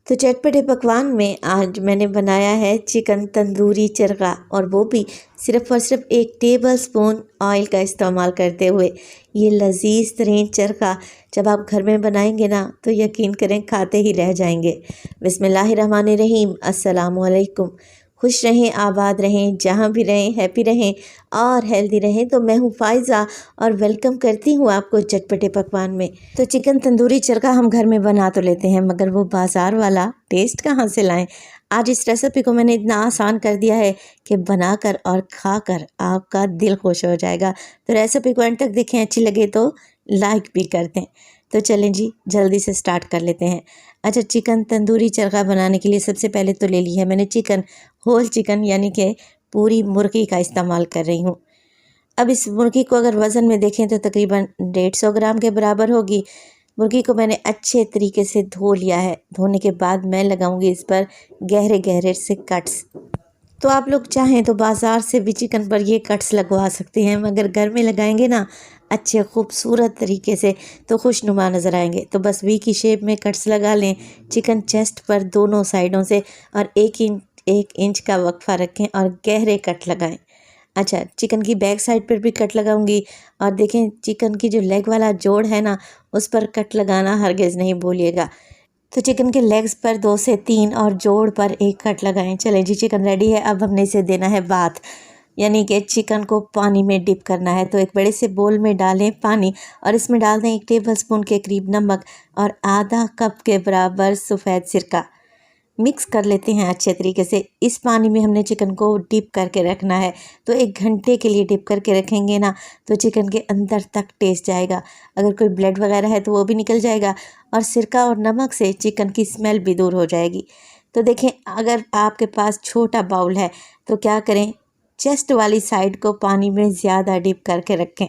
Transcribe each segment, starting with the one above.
तो चटपटे पकवान में आज मैंने बनाया है चिकन तंदूरी चरगा, और वो भी सिर्फ़ और सिर्फ 1 टेबल स्पून ऑयल का इस्तेमाल करते हुए। ये लजीज तरीन चरगा जब आप घर में बनाएंगे ना तो यकीन करें खाते ही रह जाएंगे। बिस्मिल्लाहिर्रहमानिर्रहीम। अस्सलामुअलैकुम। खुश रहें, आबाद रहें, जहाँ भी रहें हैप्पी रहें और हेल्दी रहें। तो मैं हूँ फ़ायज़ा और वेलकम करती हूँ आपको चटपटे पकवान में। तो चिकन तंदूरी चरखा हम घर में बना तो लेते हैं, मगर वो बाज़ार वाला टेस्ट कहाँ से लाएं। आज इस रेसिपी को मैंने इतना आसान कर दिया है कि बनाकर और खाकर आपका दिल खुश हो जाएगा। तो रेसिपी को एंड तक देखें, अच्छी लगे तो लाइक भी कर दें। तो चलें जी, जल्दी से स्टार्ट कर लेते हैं। अच्छा, चिकन तंदूरी चरखा बनाने के लिए सबसे पहले तो ले ली है मैंने चिकन, होल चिकन यानी कि पूरी मुर्गी का इस्तेमाल कर रही हूँ। अब इस मुर्गी को अगर वज़न में देखें तो तकरीबन 150 ग्राम के बराबर होगी। मुर्गी को मैंने अच्छे तरीके से धो लिया है। धोने के बाद मैं लगाऊंगी इस पर गहरे गहरे से कट्स। तो आप लोग चाहें तो बाज़ार से भी चिकन पर ये कट्स लगवा सकते हैं, मगर घर में लगाएंगे ना अच्छे खूबसूरत तरीके से तो खुशनुमा नज़र आएंगे। तो बस वी की शेप में कट्स लगा लें चिकन चेस्ट पर दोनों साइडों से, और 1 इंच का वक्फा रखें और गहरे कट लगाएं। अच्छा, चिकन की बैक साइड पर भी कट लगाऊंगी, और देखें चिकन की जो लेग वाला जोड़ है ना उस पर कट लगाना हरगिज़ नहीं भूलिएगा। तो चिकन के लेग्स पर 2 से 3 और जोड़ पर 1 कट लगाएं। चलें जी, चिकन रेडी है। अब हमने इसे देना है बाथ, यानी कि चिकन को पानी में डिप करना है। तो एक बड़े से बोल में डालें पानी, और इसमें डाल दें 1 टेबल स्पून के करीब नमक और आधा कप के बराबर सफ़ेद सिरका। मिक्स कर लेते हैं अच्छे तरीके से। इस पानी में हमने चिकन को डिप करके रखना है। तो 1 घंटे के लिए डिप करके रखेंगे ना तो चिकन के अंदर तक टेस्ट जाएगा। अगर कोई ब्लड वगैरह है तो वो भी निकल जाएगा, और सिरका और नमक से चिकन की स्मेल भी दूर हो जाएगी। तो देखें, अगर आपके पास छोटा बाउल है तो क्या करें, चेस्ट वाली साइड को पानी में ज़्यादा डिप करके रखें।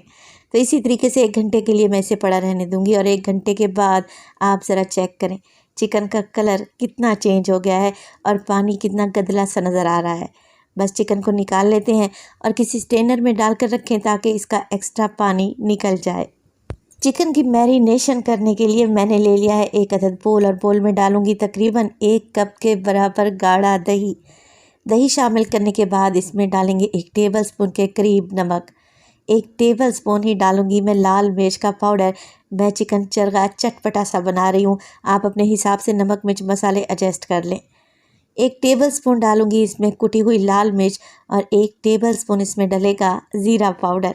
तो इसी तरीके से 1 घंटे के लिए मैं इसे पड़ा रहने दूंगी, और 1 घंटे के बाद आप ज़रा चेक करें चिकन का कलर कितना चेंज हो गया है और पानी कितना गदला सा नज़र आ रहा है। बस चिकन को निकाल लेते हैं और किसी स्ट्रेनर में डालकर रखें ताकि इसका एक्स्ट्रा पानी निकल जाए। चिकन की मैरिनेशन करने के लिए मैंने ले लिया है 1 अदद बोल, और बोल में डालूंगी तकरीबन 1 कप के बराबर गाढ़ा दही। दही शामिल करने के बाद इसमें डालेंगे 1 टेबल स्पून के करीब नमक। 1 टेबल स्पून ही डालूंगी मैं लाल मिर्च का पाउडर। मैं चिकन चरगा चटपटा सा बना रही हूँ, आप अपने हिसाब से नमक मिर्च मसाले एडजस्ट कर लें। 1 टेबल स्पून डालूंगी इसमें कुटी हुई लाल मिर्च, और 1 टेबल स्पून इसमें डलेगा ज़ीरा पाउडर।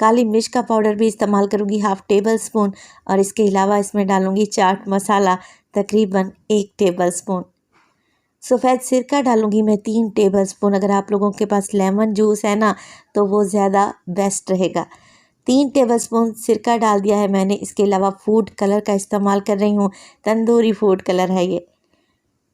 काली मिर्च का पाउडर भी इस्तेमाल करूँगी 1/2 टेबल स्पून, और इसके अलावा इसमें डालूंगी चाट मसाला तकरीबन 1 टेबल स्पून। सफ़ेद सिरका डालूंगी मैं 3 टेबल स्पून। अगर आप लोगों के पास लेमन जूस है ना तो वो ज़्यादा बेस्ट रहेगा। 3 टेबल स्पून सिरका डाल दिया है मैंने। इसके अलावा फूड कलर का इस्तेमाल कर रही हूँ, तंदूरी फूड कलर है ये।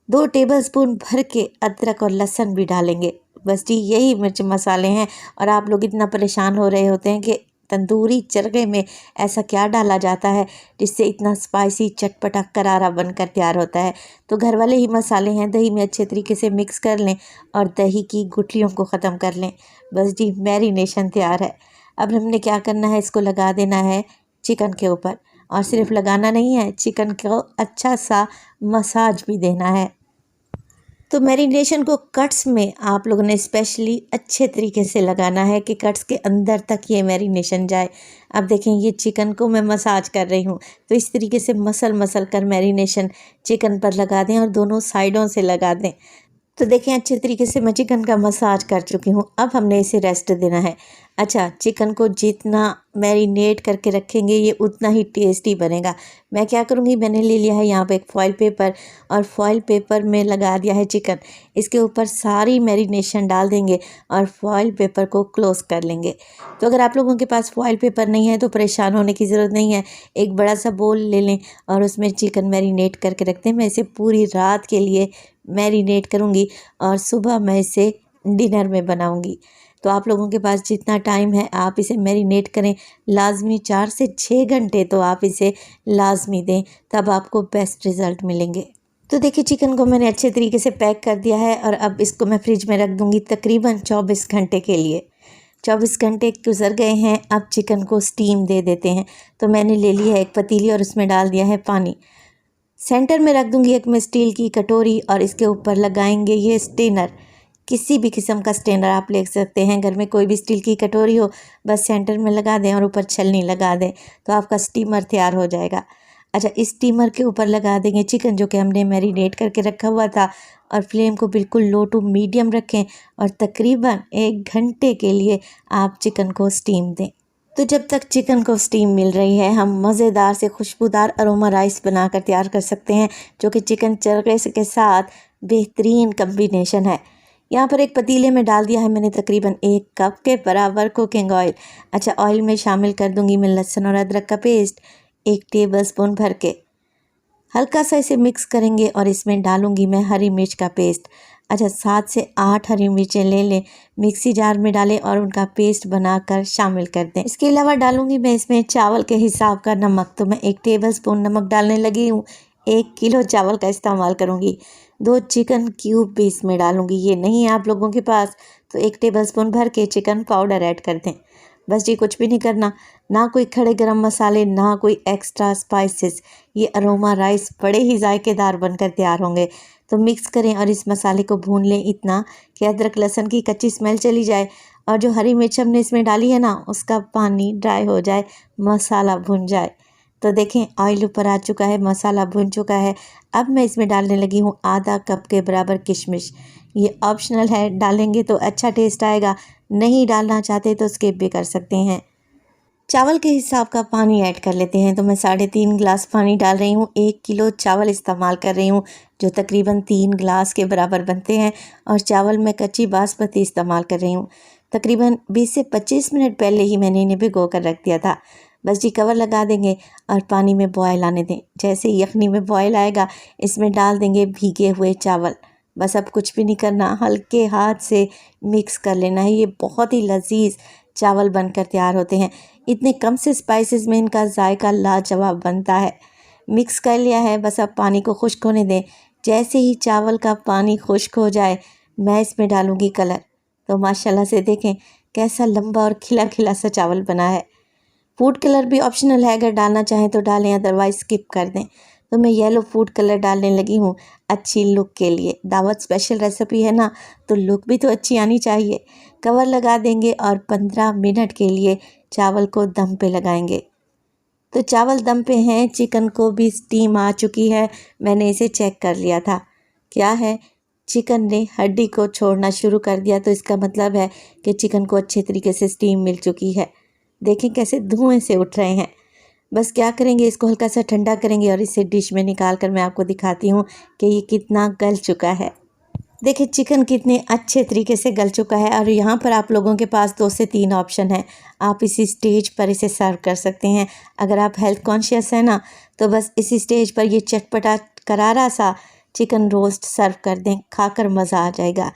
2 टेबल स्पून भर के अदरक और लहसुन भी डालेंगे। बस जी, यही मिर्च मसाले हैं। और आप लोग इतना परेशान हो रहे होते हैं कि तंदूरी चरखे में ऐसा क्या डाला जाता है जिससे इतना स्पाइसी चटपटा करारा बनकर तैयार होता है। तो घर वाले ही मसाले हैं। दही में अच्छे तरीके से मिक्स कर लें और दही की गुठलियों को ख़त्म कर लें। बस जी, मैरिनेशन तैयार है। अब हमने क्या करना है, इसको लगा देना है चिकन के ऊपर, और सिर्फ लगाना नहीं है, चिकन को अच्छा सा मसाज भी देना है। तो मैरिनेशन को कट्स में आप लोगों ने स्पेशली अच्छे तरीके से लगाना है कि कट्स के अंदर तक ये मैरिनेशन जाए। अब देखें, ये चिकन को मैं मसाज कर रही हूँ, तो इस तरीके से मसल कर मैरिनेशन चिकन पर लगा दें और दोनों साइडों से लगा दें। तो देखें, अच्छे तरीके से मैं चिकन का मसाज कर चुकी हूँ। अब हमने इसे रेस्ट देना है। अच्छा, चिकन को जितना मैरिनेट करके रखेंगे ये उतना ही टेस्टी बनेगा। मैं क्या करूँगी, मैंने ले लिया है यहाँ पे एक फॉइल पेपर, और फॉइल पेपर में लगा दिया है चिकन। इसके ऊपर सारी मैरिनेशन डाल देंगे और फॉइल पेपर को क्लोज़ कर लेंगे। तो अगर आप लोगों के पास फॉइल पेपर नहीं है तो परेशान होने की ज़रूरत नहीं है। एक बड़ा सा बोल ले लें और उसमें चिकन मैरिनेट करके रखते हैं। मैं इसे पूरी रात के लिए मैरिनेट करूँगी और सुबह मैं इसे डिनर में बनाऊँगी। तो आप लोगों के पास जितना टाइम है आप इसे मैरिनेट करें। लाजमी 4 से 6 घंटे तो आप इसे लाजमी दें, तब आपको बेस्ट रिज़ल्ट मिलेंगे। तो देखिए, चिकन को मैंने अच्छे तरीके से पैक कर दिया है, और अब इसको मैं फ्रिज में रख दूँगी तकरीबन 24 घंटे के लिए। 24 घंटे गुजर गए हैं। अब चिकन को स्टीम दे देते हैं। तो मैंने ले ली है एक पतीली और उसमें डाल दिया है पानी। सेंटर में रख दूंगी एक मैं स्टील की कटोरी और इसके ऊपर लगाएंगे ये स्टेनर। किसी भी किस्म का स्टेनर आप ले सकते हैं, घर में कोई भी स्टील की कटोरी हो, बस सेंटर में लगा दें और ऊपर छलनी लगा दें तो आपका स्टीमर तैयार हो जाएगा। अच्छा, इस स्टीमर के ऊपर लगा देंगे चिकन जो कि हमने मैरिनेट करके रखा हुआ था और फ्लेम को बिल्कुल लो टू मीडियम रखें और तकरीबन 1 घंटे के लिए आप चिकन को स्टीम दें। तो जब तक चिकन को स्टीम मिल रही है, हम मज़ेदार से खुशबूदार अरोमा राइस बनाकर तैयार कर सकते हैं जो कि चिकन चरगे के साथ बेहतरीन कम्बिनेशन है। यहाँ पर एक पतीले में डाल दिया है मैंने तकरीबन 1 कप के बराबर कुकिंग ऑयल। अच्छा, ऑयल में शामिल कर दूंगी मैं लहसुन और अदरक का पेस्ट 1 टेबलस्पून भर के। हल्का सा इसे मिक्स करेंगे और इसमें डालूंगी मैं हरी मिर्च का पेस्ट। अच्छा, 7 से 8 हरी मिर्चें ले लें, मिक्सी जार में डालें और उनका पेस्ट बनाकर शामिल कर दें। इसके अलावा डालूंगी मैं इसमें चावल के हिसाब का नमक। तो मैं 1 टेबलस्पून नमक डालने लगी हूँ। 1 किलो चावल का इस्तेमाल करूँगी। 2 चिकन क्यूब भी इसमें डालूंगी। ये नहीं है आप लोगों के पास तो 1 टेबलस्पून भर के चिकन पाउडर ऐड कर दें। बस जी, कुछ भी नहीं करना, ना कोई खड़े गरम मसाले, ना कोई एक्स्ट्रा स्पाइसेस। ये अरोमा राइस बड़े ही जायकेदार बनकर तैयार होंगे। तो मिक्स करें और इस मसाले को भून लें इतना कि अदरक लहसुन की कच्ची स्मेल चली जाए और जो हरी मिर्च हमने इसमें डाली है ना, उसका पानी ड्राई हो जाए, मसाला भुन जाए। तो देखें, ऑयल ऊपर आ चुका है, मसाला भुन चुका है। अब मैं इसमें डालने लगी हूँ आधा कप के बराबर किशमिश। ये ऑप्शनल है, डालेंगे तो अच्छा टेस्ट आएगा, नहीं डालना चाहते तो स्किप भी कर सकते हैं। चावल के हिसाब का पानी ऐड कर लेते हैं। तो मैं 3.5 गिलास पानी डाल रही हूँ। 1 किलो चावल इस्तेमाल कर रही हूँ जो तकरीबन 3 गिलास के बराबर बनते हैं और चावल मैं कच्ची बासमती इस्तेमाल कर रही हूँ। तकरीबन 20 से 25 मिनट पहले ही मैंने इन्हें भिगो कर रख दिया था। बस जी, कवर लगा देंगे और पानी में बॉयल आने दें। जैसे ही यखनी में बॉयल आएगा, इसमें डाल देंगे भीगे हुए चावल। बस अब कुछ भी नहीं करना, हल्के हाथ से मिक्स कर लेना है। ये बहुत ही लजीज चावल बनकर तैयार होते हैं। इतने कम से स्पाइसेस में इनका जायका लाजवाब बनता है। मिक्स कर लिया है, बस अब पानी को खुश्क होने दें। जैसे ही चावल का पानी खुश्क हो जाए, मैं इसमें डालूंगी कलर। तो माशाल्लाह से देखें कैसा लंबा और खिला खिला सा चावल बना है। फूड कलर भी ऑप्शनल है, अगर डालना चाहें तो डालें, अदरवाइज स्किप कर दें। तो मैं येलो फूड कलर डालने लगी हूँ अच्छी लुक के लिए। दावत स्पेशल रेसिपी है ना, तो लुक भी तो अच्छी आनी चाहिए। कवर लगा देंगे और 15 मिनट के लिए चावल को दम पे लगाएंगे। तो चावल दम पे हैं, चिकन को भी स्टीम आ चुकी है। मैंने इसे चेक कर लिया था। क्या है, चिकन ने हड्डी को छोड़ना शुरू कर दिया, तो इसका मतलब है कि चिकन को अच्छे तरीके से स्टीम मिल चुकी है। देखें कैसे धुएं से उठ रहे हैं। बस क्या करेंगे, इसको हल्का सा ठंडा करेंगे और इसे डिश में निकाल कर मैं आपको दिखाती हूँ कि ये कितना गल चुका है। देखिए चिकन कितने अच्छे तरीके से गल चुका है और यहाँ पर आप लोगों के पास 2 से 3 ऑप्शन है। आप इसी स्टेज पर इसे सर्व कर सकते हैं। अगर आप हेल्थ कॉन्शियस हैं ना, तो बस इसी स्टेज पर ये चटपटा करारा सा चिकन रोस्ट सर्व कर दें, खाकर मज़ा आ जाएगा।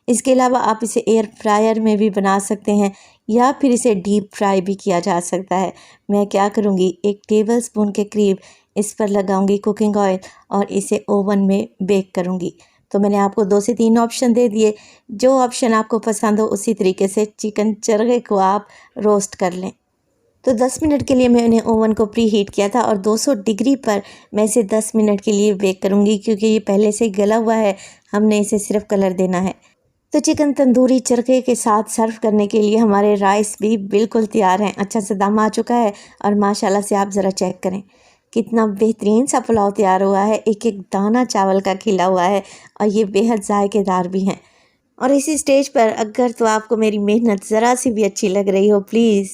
इसके अलावा आप इसे एयर फ्रायर में भी बना सकते हैं या फिर इसे डीप फ्राई भी किया जा सकता है। मैं क्या करूँगी, 1 टेबलस्पून के करीब इस पर लगाऊंगी कुकिंग ऑयल और इसे ओवन में बेक करूँगी। तो मैंने आपको 2 से 3 ऑप्शन दे दिए। जो ऑप्शन आपको पसंद हो उसी तरीके से चिकन चरगे को आप रोस्ट कर लें। तो 10 मिनट के लिए मैंने ओवन को प्री हीट किया था और 200 डिग्री पर मैं इसे 10 मिनट के लिए बेक करूँगी, क्योंकि ये पहले से गला हुआ है, हमने इसे सिर्फ कलर देना है। तो चिकन तंदूरी चरखे के साथ सर्व करने के लिए हमारे राइस भी बिल्कुल तैयार हैं। अच्छा सा दम आ चुका है और माशाल्लाह से आप ज़रा चेक करें कितना बेहतरीन सा पुलाव तैयार हुआ है। एक एक दाना चावल का खिला हुआ है और ये बेहद जायकेदार भी हैं। और इसी स्टेज पर अगर तो आपको मेरी मेहनत ज़रा सी भी अच्छी लग रही हो, प्लीज़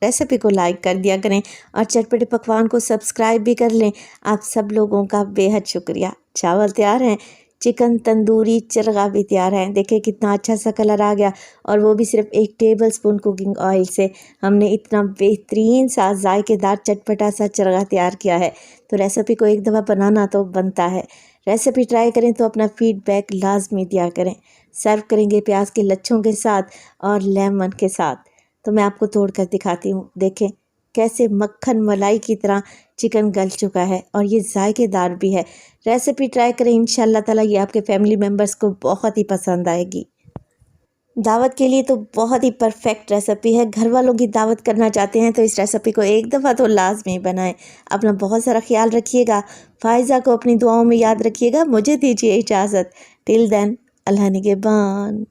रेसिपी को लाइक कर दिया करें और चटपटे पकवान को सब्सक्राइब भी कर लें। आप सब लोगों का बेहद शुक्रिया। चावल तैयार हैं, चिकन तंदूरी चरगा भी तैयार है। देखिए कितना अच्छा सा कलर आ गया और वो भी सिर्फ 1 टेबलस्पून कुकिंग ऑयल से हमने इतना बेहतरीन सा जायकेदार चटपटा सा चरगा तैयार किया है। तो रेसिपी को एक दफ़ा बनाना तो बनता है। रेसिपी ट्राई करें तो अपना फीडबैक लाजमी दिया करें। सर्व करेंगे प्याज के लच्छों के साथ और लेमन के साथ। तो मैं आपको तोड़ कर दिखाती हूँ। देखें कैसे मक्खन मलाई की तरह चिकन गल चुका है और ये जायकेदार भी है। रेसिपी ट्राई करें, इंशाल्लाह ताला ये आपके फैमिली मेम्बर्स को बहुत ही पसंद आएगी। दावत के लिए तो बहुत ही परफेक्ट रेसिपी है। घर वालों की दावत करना चाहते हैं तो इस रेसिपी को एक दफ़ा तो लाजमी बनाएं। अपना बहुत सारा ख्याल रखिएगा। फ़ायज़ा को अपनी दुआओं में याद रखिएगा। मुझे दीजिए इजाज़त। टिल देन, अल्लाह निगहबान।